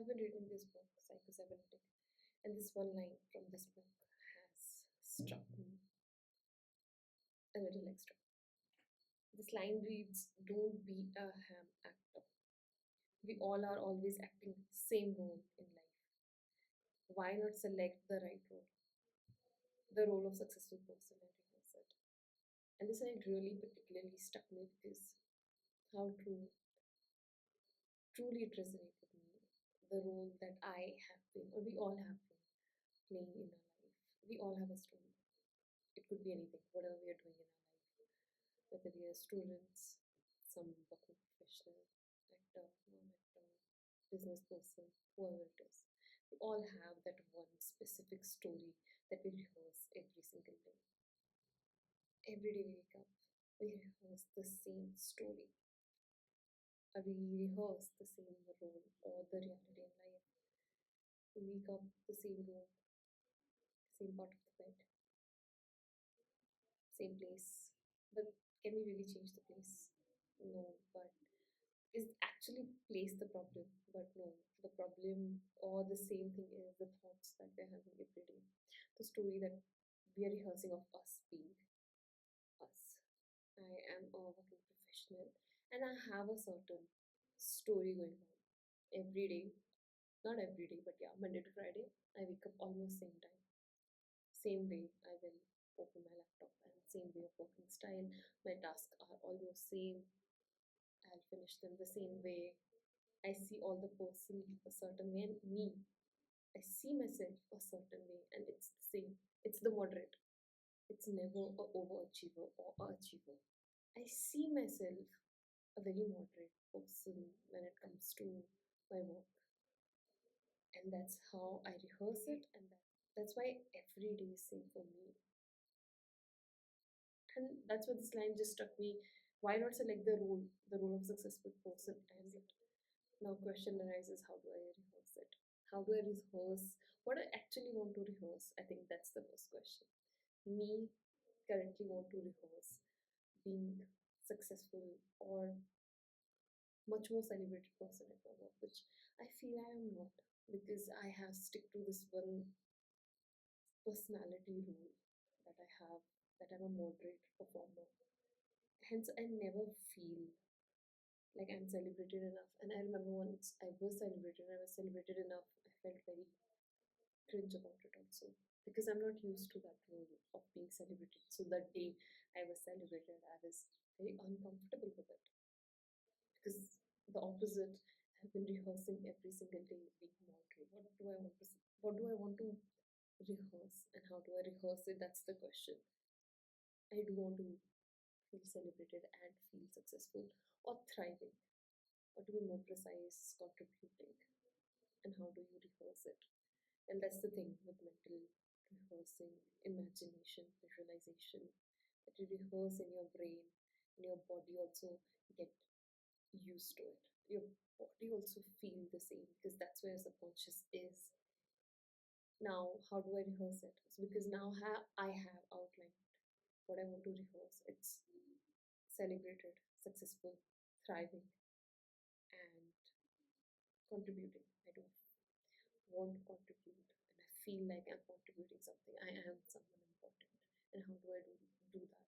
I've been reading this book, Psycho-Cybernetics, and this one line from this book has struck me a little extra. This line reads, "Don't be a ham actor. We all are always acting same role in life. Why not select the right role? The role of successful person and rehearse it." And this line really particularly struck me because how truly it resonated with me. The role that I have been, or we all have been, playing in our life. We all have a story. It could be anything, whatever we are doing in our life, whether we are students, some working professional, actor, non-actor, business person, whoever it is. We all have that one specific story that we rehearse every single day. Every day we wake up, we rehearse the same story. We rehearse the same role or the reality in life. We wake up the same room, same part of the bed, same place. But can we really change the place? No, but is actually place the problem? But no, the problem or the same thing is the thoughts that we're having every day. The story that we are rehearsing of us being us. I am a working professional and I have a certain story going on every day. Not every day, but yeah, Monday to Friday, I wake up almost same time. Same way I will open my laptop and same way of working style. My tasks are almost same. I'll finish them the same way. I see all the person a certain way and me. I see myself a certain way and it's the same. It's the moderate. It's never a overachiever or a achiever. I see myself a very moderate person when it comes to my work. And that's how I rehearse it and that's why every day is same for me. And that's what this line just struck me. Why not select the role of successful person? And now question arises, how do I rehearse it? How do I rehearse what I actually want to rehearse? I think that's the first question. Me currently want to rehearse being successful or much more celebrated person at my work, which I feel I am not because I have stick to this one personality rule that I have, that I'm a moderate performer. Hence, I never feel like I'm celebrated enough. And I remember once I was celebrated, I was celebrated enough. I felt very cringe about it also because I'm not used to that role of being celebrated. So that day I was celebrated, I was very uncomfortable with it because the opposite. I've been rehearsing every single day, being moderate. What do I want to rehearse, and how do I rehearse it? That's the question. I do want to feel celebrated and feel successful or thriving, or to be more precise, contributing. And how do you rehearse it? And that's the thing with mental rehearsing, imagination, visualization, that you rehearse in your brain and your body also get used to it. Your body also feel the same because that's where subconscious is. Now, how do I rehearse it? So because now I have outlined what I want to rehearse. It's celebrated, successful, thriving, and contributing. I do want to contribute and I feel like I'm contributing something. I am someone important. And how do I do that?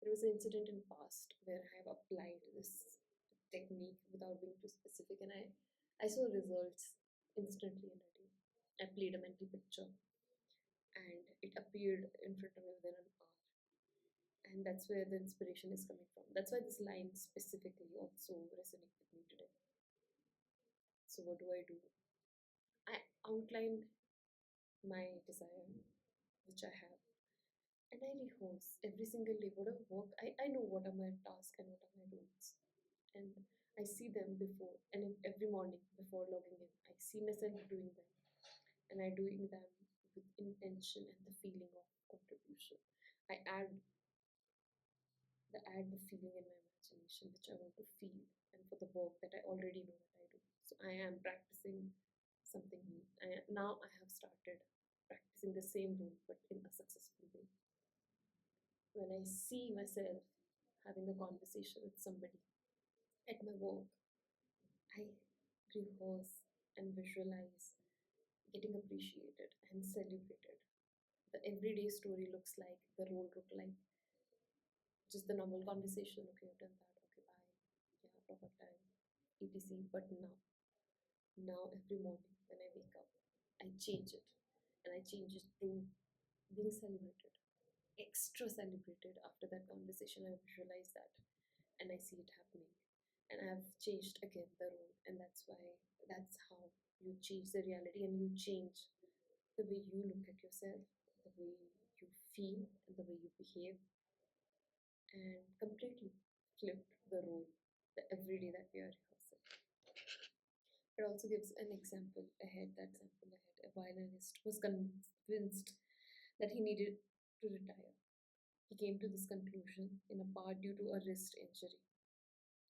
There was an incident in past where I have applied this technique without being too specific and I saw results instantly in a day. I played a mental picture and it appeared in front of me within an hour. And that's where the inspiration is coming from. That's why this line specifically also resonates with me today. So what do? I outline my desire, which I have, and I rehearse every single day. Whatever work, I know what are my tasks and what are my roles. And I see them before, and every morning before logging in, I see myself doing them. And I doing them with intention and the feeling of contribution. I add the feeling in my imagination which I want to feel and for the work that I already know that I do. So I am practicing something new. Now I have started practicing the same role but in a successful way. When I see myself having a conversation with somebody at my work, I rehearse and visualize getting appreciated and celebrated. The everyday story looks like, the role look like just the normal conversation. Okay, I've done that. Okay, bye. Yeah, proper time. etc. But now every morning when I wake up, I change it, and I change it to being celebrated, extra celebrated after that conversation. I visualize that, and I see it happening, and I've changed again the role, and that's how you change the reality, and you change the way you look at yourself, the way you feel, and the way you behave, and completely flip the role the everyday that we are rehearsing. It also gives an example ahead. That example ahead, a violinist was convinced that he needed to retire. He came to this conclusion in a part due to a wrist injury.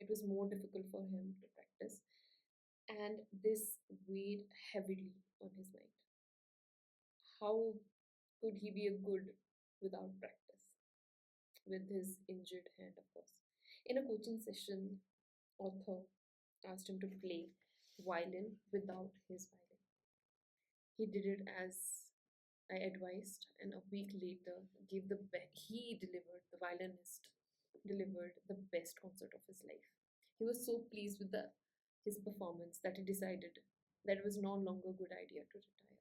It was more difficult for him to practice, and this weighed heavily on his mind. How could he be a good without practice? With his injured hand, of course. In a coaching session, author asked him to play violin without his violin. He did it as I advised, and a week later, he delivered, the violinist delivered the best concert of his life. He was so pleased with his performance that he decided that it was no longer a good idea to retire.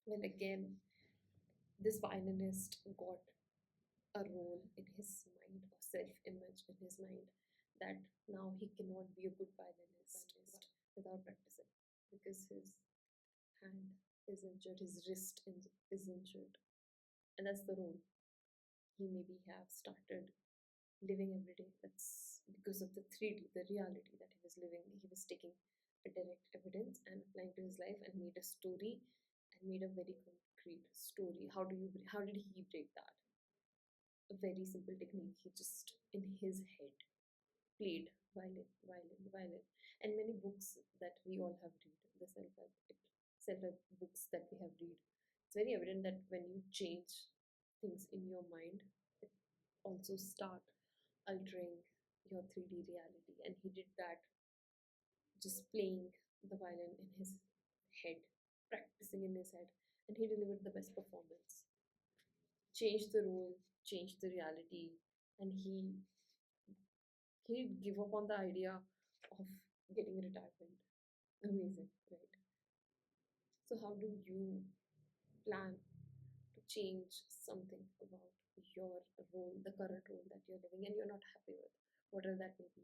Well, again, this violinist got a role in his mind, or self image in his mind, that now he cannot be a good violinist without practicing, because his hand is injured, his wrist is injured, and that's the role he maybe have started living every day. That's because of the 3D, the reality that he was living. He was taking a direct evidence and applying to his life, and made a story, and made a very concrete story. How did he break that? A very simple technique. He just in his head played violin. And many books that we all have read, the self-help books that we have read, it's very evident that when you change things in your mind, it also start altering your 3D reality. And he did that just playing the violin in his head, practicing in his head, and he delivered the best performance. Changed the role, changed the reality, and he give up on the idea of getting retirement. Amazing, right? So how do you plan to change something about your role, the current role that you're living and you're not happy with? Whatever that may be.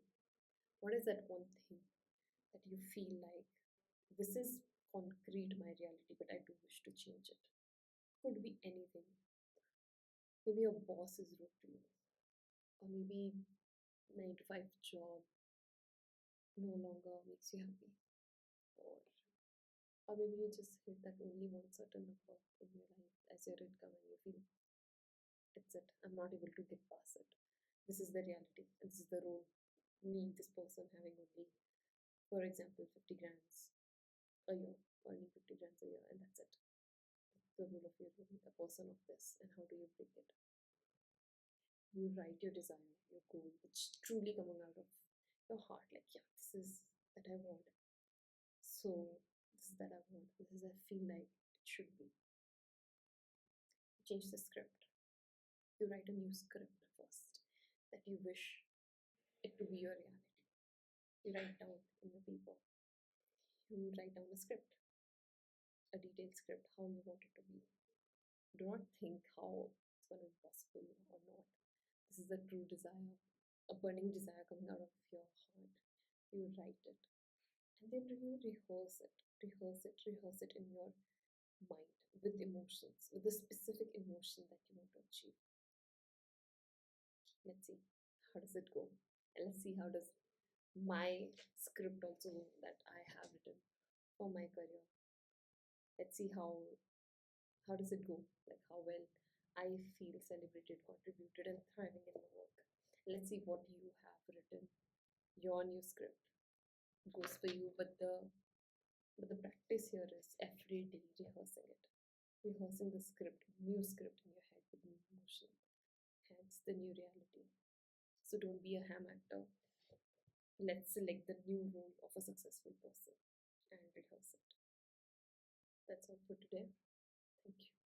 What is that one thing that you feel like, this is concrete my reality, but I do wish to change it? Could be anything. Maybe your boss is rude to you, or maybe 9 to 5 job no longer makes you happy, or maybe you just hit that only one certain number in your life as your income, and you feel it's it. I'm not able to get past it. This is the reality, and this is the role. Me, this person having only, for example, 50 grams a year, earning 50 grams a year, and that's it. The role of you being a person of this, and how do you break it? You write your desire, your goal, which truly coming out of your heart, like, yeah, this is that I want. So this is that I want. This is I feel like it should be. Change the script. You write a new script first that you wish it to be your reality. You write down in the paper. You write down a script, a detailed script, how you want it to be. Do not think how it's going to be possible or not. This is a true desire, a burning desire coming out of your heart. You write it, and then you rehearse it in your mind with emotions, with the specific emotion that you want to achieve. Let's see how does it go, and let's see how does my script also that I have written for my career. Let's see how does it go, like how well I feel celebrated, contributed, and thriving in my work. Let's see what you have written, your new script goes for you. But the practice here is every day rehearsing it, rehearsing the script, new script in your head with new emotion, hence the new reality. So don't be a ham actor. Let's select the new role of a successful person. process it. That's all for today. Thank you.